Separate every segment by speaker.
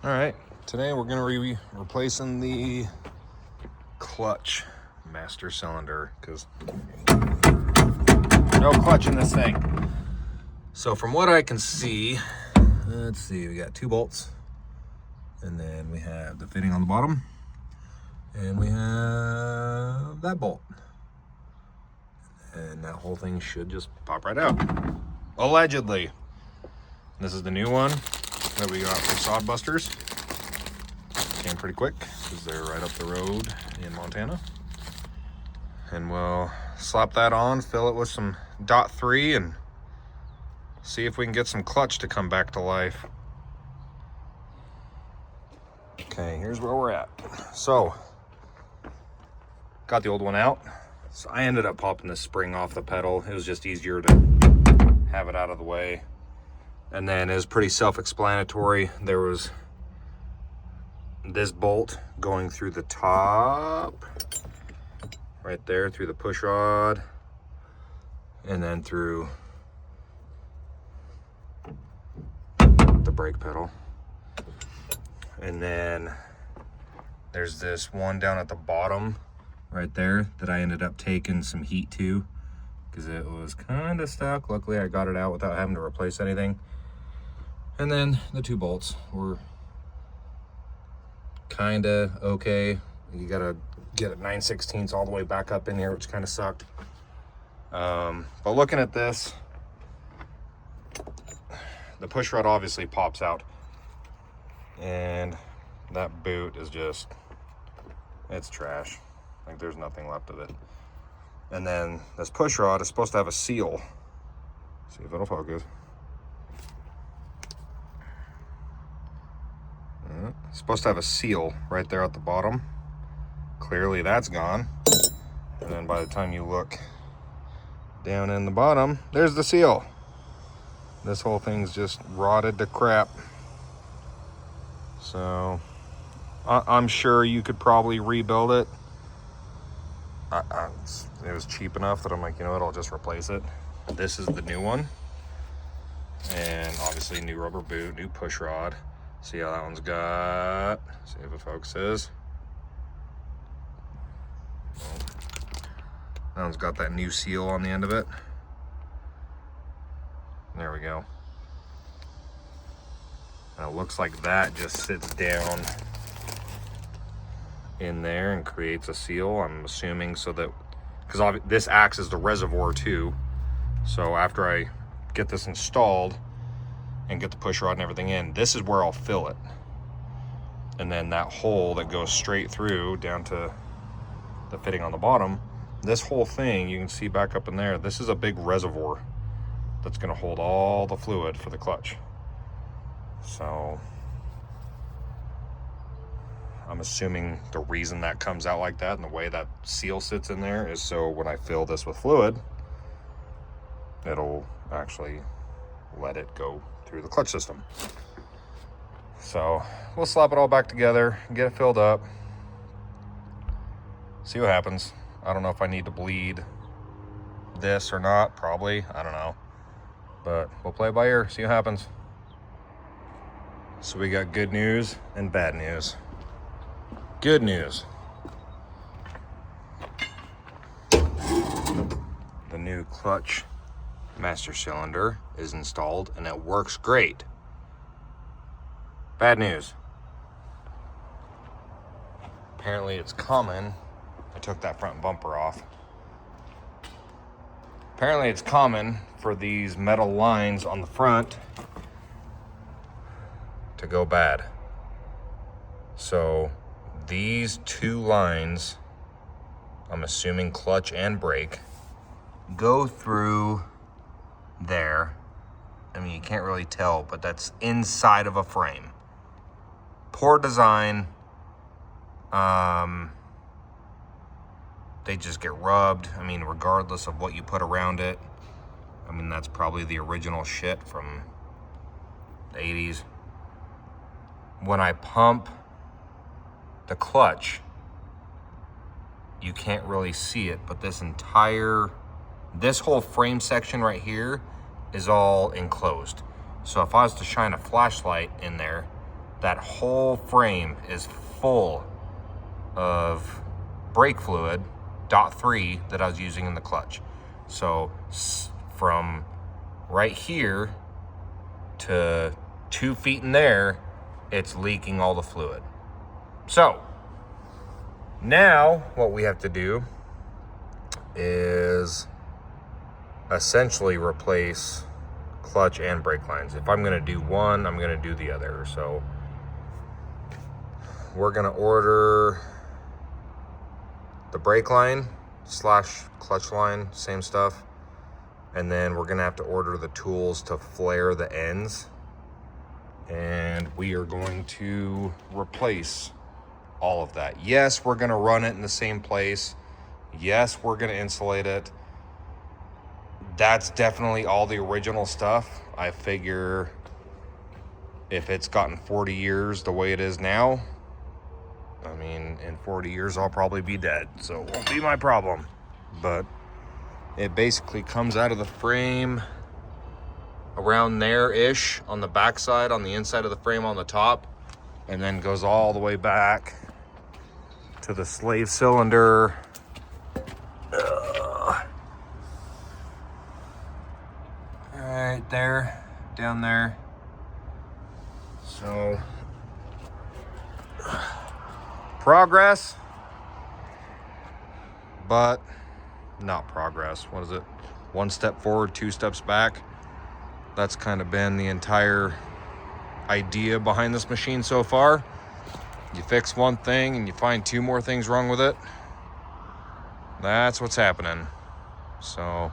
Speaker 1: All right, today we're gonna be replacing the clutch master cylinder because no clutch in this thing. So from what I can see, let's see, we got 2 bolts, and then we have the fitting on the bottom, and we have that bolt, and that whole thing should just pop right out, allegedly. This is the new one that we got from Sodbusters. Came pretty quick because they're right up the road in Montana. And we'll slap that on, fill it with some .3, and see if we can get some clutch to come back to life. Okay, here's where we're at. So, got the old one out. So I ended up popping the spring off the pedal. It was just easier to have it out of the way. And then it was pretty self-explanatory. There was this bolt going through the top, right there, through the push rod, and then through the brake pedal. And then there's this one down at the bottom right there that I ended up taking some heat to because it was kind of stuck. Luckily I got it out without having to replace anything. And then the 2 bolts were kind of okay. You gotta get it 9/16 all the way back up in here, which kind of sucked. But looking at this, the push rod obviously pops out, and that boot is just, it's trash. Like, there's nothing left of it. And then this push rod is supposed to have a seal. See if it'll focus. It's supposed to have a seal right there at the bottom. Clearly that's gone. And then by the time you look down in the bottom, there's the seal. This whole thing's just rotted to crap. So I'm sure you could probably rebuild it. It was cheap enough that I'm like, you know what, I'll just replace it. This is the new one. And obviously new rubber boot, new push rod. See how that one's got, see if it focuses. That one's got that new seal on the end of it. There we go. And it looks like that just sits down in there and creates a seal, I'm assuming, so that, because this acts as the reservoir too. So after I get this installed and get the push rod and everything in, this is where I'll fill it. And then that hole that goes straight through down to the fitting on the bottom, this whole thing, you can see back up in there, this is a big reservoir that's gonna hold all the fluid for the clutch. So I'm assuming the reason that comes out like that and the way that seal sits in there is so when I fill this with fluid, it'll actually let it go through the clutch system. So we'll slap it all back together, get it filled up, see what happens. I don't know if I need to bleed this or not, probably, I don't know. But we'll play it by ear, see what happens. So we got good news and bad news. Good news. The new clutch master cylinder is installed and it works great. Bad news. Apparently it's common. I took that front bumper off. Apparently it's common for these metal lines on the front to go bad. So these 2 lines, I'm assuming clutch and brake, go through there. I mean, you can't really tell, but that's inside of a frame. Poor design. They just get rubbed. I mean, regardless of what you put around it. I mean, that's probably the original shit from the 80s. When I pump the clutch, you can't really see it, but this whole frame section right here is all enclosed. So if I was to shine a flashlight in there, that whole frame is full of brake fluid, .3, that I was using in the clutch. So from right here to 2 feet in there, it's leaking all the fluid. So now what we have to do is essentially replace clutch and brake lines. If I'm going to do one, I'm going to do the other. So we're going to order the brake line / clutch line, same stuff. And then we're going to have to order the tools to flare the ends. And we are going to replace all of that. Yes, we're going to run it in the same place. Yes, we're going to insulate it. That's definitely all the original stuff. I figure if it's gotten 40 years the way it is now, I mean, in 40 years, I'll probably be dead, so it won't be my problem. But it basically comes out of the frame around there-ish on the backside, on the inside of the frame on the top, and then goes all the way back to the slave cylinder. Right there, down there. So, progress, but not progress. What is it? 1 step forward, 2 steps back. That's kind of been the entire idea behind this machine so far. You fix one thing and you find 2 more things wrong with it. That's what's happening. So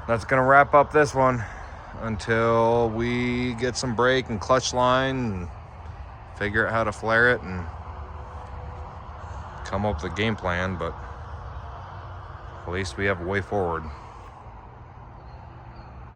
Speaker 1: that's gonna wrap up this one until we get some brake and clutch line and figure out how to flare it and come up with a game plan. But at least we have a way forward.